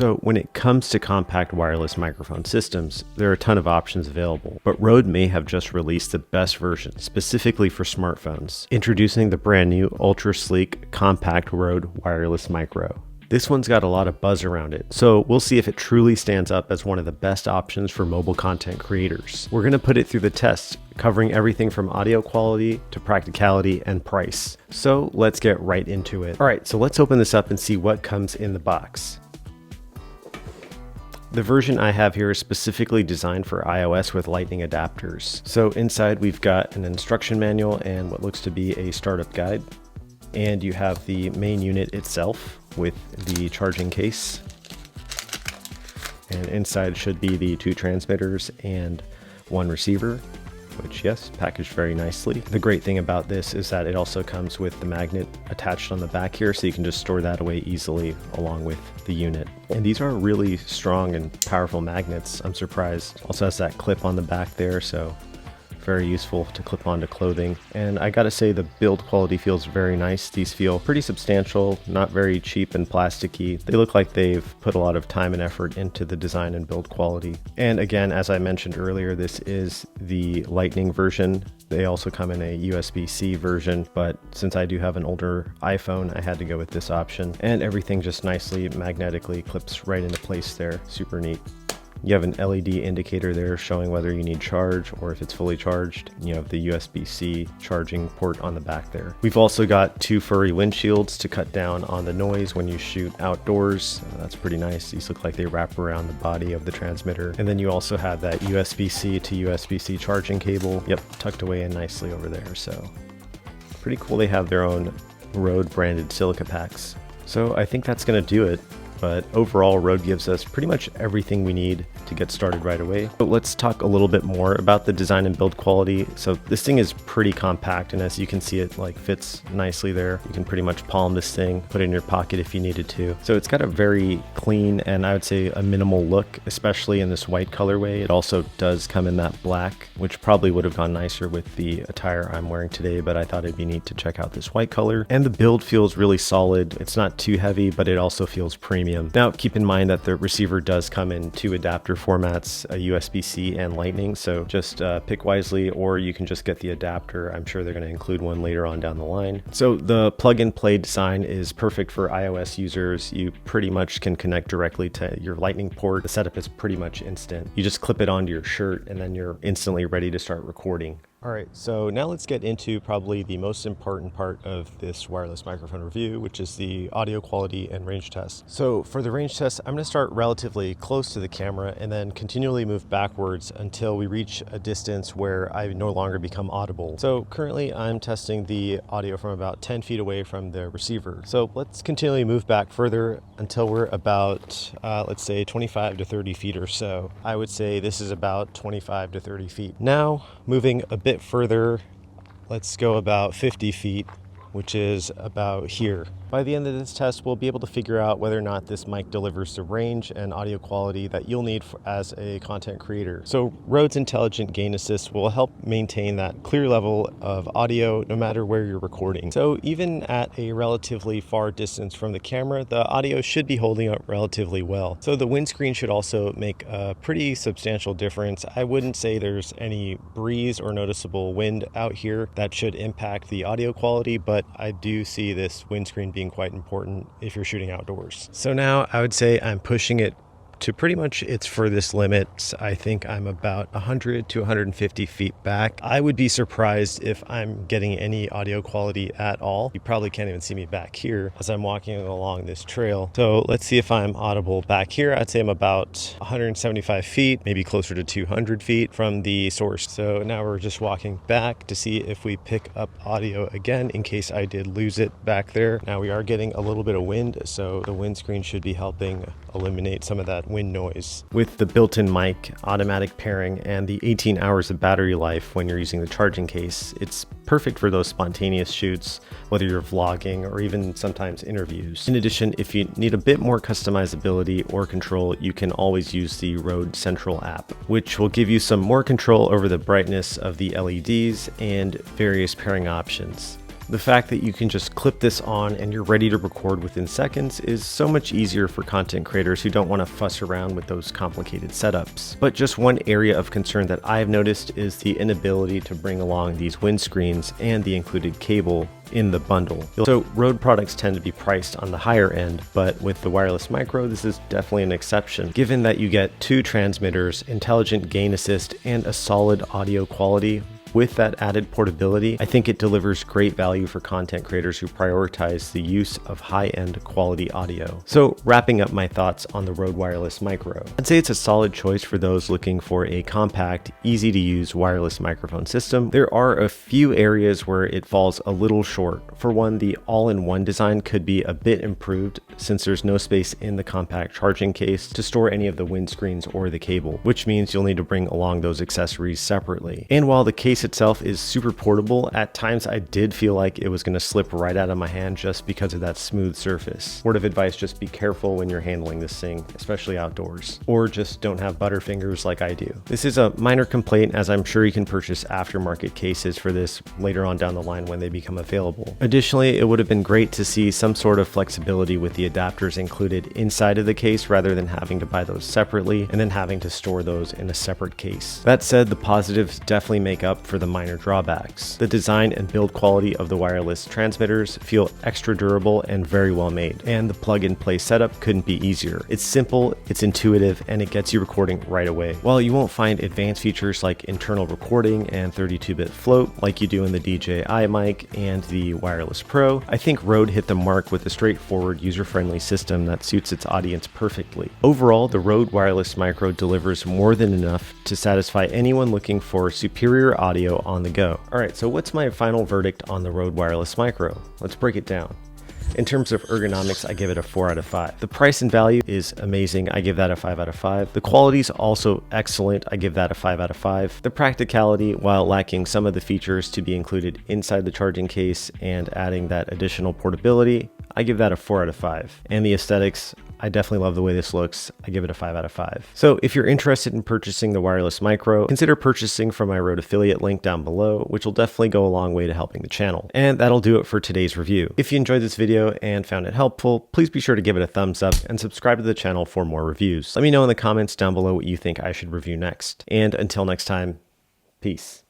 So when it comes to compact wireless microphone systems, there are a ton of options available, but Rode may have just released the best version specifically for smartphones, introducing the brand new ultra sleek compact Rode Wireless Micro. This one's got a lot of buzz around it, so we'll see if it truly stands up as one of the best options for mobile content creators. We're going to put it through the test, covering everything from audio quality to practicality and price. So let's get right into it. All right, so let's open this up and see what comes in the box. The version I have here is specifically designed for iOS with lightning adapters. So inside we've got an instruction manual and what looks to be a startup guide. And you have the main unit itself with the charging case. And inside should be the 2 transmitters and 1 receiver, which, yes, packaged very nicely. The great thing about this is that it also comes with the magnet attached on the back here, so you can just store that away easily along with the unit. And these are really strong and powerful magnets. I'm surprised. Also has that clip on the back there, so very useful to clip onto clothing. And I gotta say, the build quality feels very nice. These feel pretty substantial, not very cheap and plasticky. They look like they've put a lot of time and effort into the design and build quality. And again, as I mentioned earlier, this is the Lightning version. They also come in a USB-C version, but since I do have an older iPhone, I had to go with this option. And everything just nicely magnetically clips right into place there. Super neat. You have an LED indicator there showing whether you need charge or if it's fully charged. You have the USB-C charging port on the back there. We've also got 2 furry windshields to cut down on the noise when you shoot outdoors. That's pretty nice. These look like they wrap around the body of the transmitter. And then you also have that USB-C to USB-C charging cable. Yep, tucked away in nicely over there. So pretty cool. They have their own Rode branded silica packs. So I think that's going to do it. But overall, Rode gives us pretty much everything we need to get started right away. But let's talk a little bit more about the design and build quality. So this thing is pretty compact, and as you can see, it fits nicely there. You can pretty much palm this thing, put it in your pocket if you needed to. So it's got a very clean and I would say a minimal look, especially in this white colorway. It also does come in that black, which probably would have gone nicer with the attire I'm wearing today, but I thought it'd be neat to check out this white color. And the build feels really solid. It's not too heavy, but it also feels premium. Now, keep in mind that the receiver does come in 2 adapter formats, a USB-C and Lightning, so just pick wisely, or you can just get the adapter. I'm sure they're going to include one later on down the line. So the plug-and-play design is perfect for iOS users. You pretty much can connect directly to your Lightning port. The setup is pretty much instant. You just clip it onto your shirt and then you're instantly ready to start recording. All right, so now let's get into probably the most important part of this wireless microphone review, which is the audio quality and range test. So for the range test, I'm going to start relatively close to the camera and then continually move backwards until we reach a distance where I no longer become audible. So currently I'm testing the audio from about 10 feet away from the receiver. So let's continually move back further until we're about, let's say 25 to 30 feet or so. I would say this is about 25 to 30 feet. Now moving a bit further, let's go about 50 feet, which is about here. By the end of this test, we'll be able to figure out whether or not this mic delivers the range and audio quality that you'll need as a content creator. So Rode's Intelligent Gain Assist will help maintain that clear level of audio no matter where you're recording. So even at a relatively far distance from the camera, the audio should be holding up relatively well. So the windscreen should also make a pretty substantial difference. I wouldn't say there's any breeze or noticeable wind out here that should impact the audio quality, but I do see this windscreen being quite important if you're shooting outdoors. So now I would say I'm pushing it to pretty much its furthest limits. I think I'm about 100 to 150 feet back. I would be surprised if I'm getting any audio quality at all. You probably can't even see me back here as I'm walking along this trail. So let's see if I'm audible back here. I'd say I'm about 175 feet, maybe closer to 200 feet from the source. So now we're just walking back to see if we pick up audio again in case I did lose it back there. Now we are getting a little bit of wind, so the windscreen should be helping eliminate some of that wind noise. With the built-in mic, automatic pairing, and the 18 hours of battery life when you're using the charging case, it's perfect for those spontaneous shoots, whether you're vlogging or even sometimes interviews. In addition, if you need a bit more customizability or control, you can always use the Rode Central app, which will give you some more control over the brightness of the LEDs and various pairing options. The fact that you can just clip this on and you're ready to record within seconds is so much easier for content creators who don't want to fuss around with those complicated setups. But just one area of concern that I've noticed is the inability to bring along these windscreens and the included cable in the bundle. So Rode products tend to be priced on the higher end, but with the wireless micro, this is definitely an exception, given that you get 2 transmitters, intelligent gain assist, and a solid audio quality. With that added portability, I think it delivers great value for content creators who prioritize the use of high-end quality audio. So wrapping up my thoughts on the Rode Wireless Micro, I'd say it's a solid choice for those looking for a compact, easy to use wireless microphone system. There are a few areas where it falls a little short. For one, the all-in-one design could be a bit improved since there's no space in the compact charging case to store any of the windscreens or the cable, which means you'll need to bring along those accessories separately. And while the case itself is super portable, at times I did feel like it was going to slip right out of my hand just because of that smooth surface. Word of advice, just be careful when you're handling this thing, especially outdoors, or just don't have butterfingers like I do. This is a minor complaint, as I'm sure you can purchase aftermarket cases for this later on down the line when they become available. Additionally, it would have been great to see some sort of flexibility with the adapters included inside of the case rather than having to buy those separately and then having to store those in a separate case. That said, the positives definitely make up for the minor drawbacks. The design and build quality of the wireless transmitters feel extra durable and very well made, and the plug-and-play setup couldn't be easier. It's simple, it's intuitive, and it gets you recording right away. While you won't find advanced features like internal recording and 32-bit float like you do in the DJI mic and the Wireless Pro, I think Rode hit the mark with a straightforward, user-friendly system that suits its audience perfectly. Overall, the Rode Wireless Micro delivers more than enough to satisfy anyone looking for superior audio on the go. Alright, so what's my final verdict on the Rode Wireless Micro? Let's break it down. In terms of ergonomics, I give it a 4 out of 5. The price and value is amazing. I give that a 5 out of 5. The quality is also excellent. I give that a 5 out of 5. The practicality, while lacking some of the features to be included inside the charging case and adding that additional portability, I give that a 4 out of 5. And the aesthetics, I definitely love the way this looks. I give it a 5 out of 5. So if you're interested in purchasing the Wireless Micro, consider purchasing from my Rode affiliate link down below, which will definitely go a long way to helping the channel. And that'll do it for today's review. If you enjoyed this video and found it helpful, please be sure to give it a thumbs up and subscribe to the channel for more reviews. Let me know in the comments down below what you think I should review next. And until next time, peace.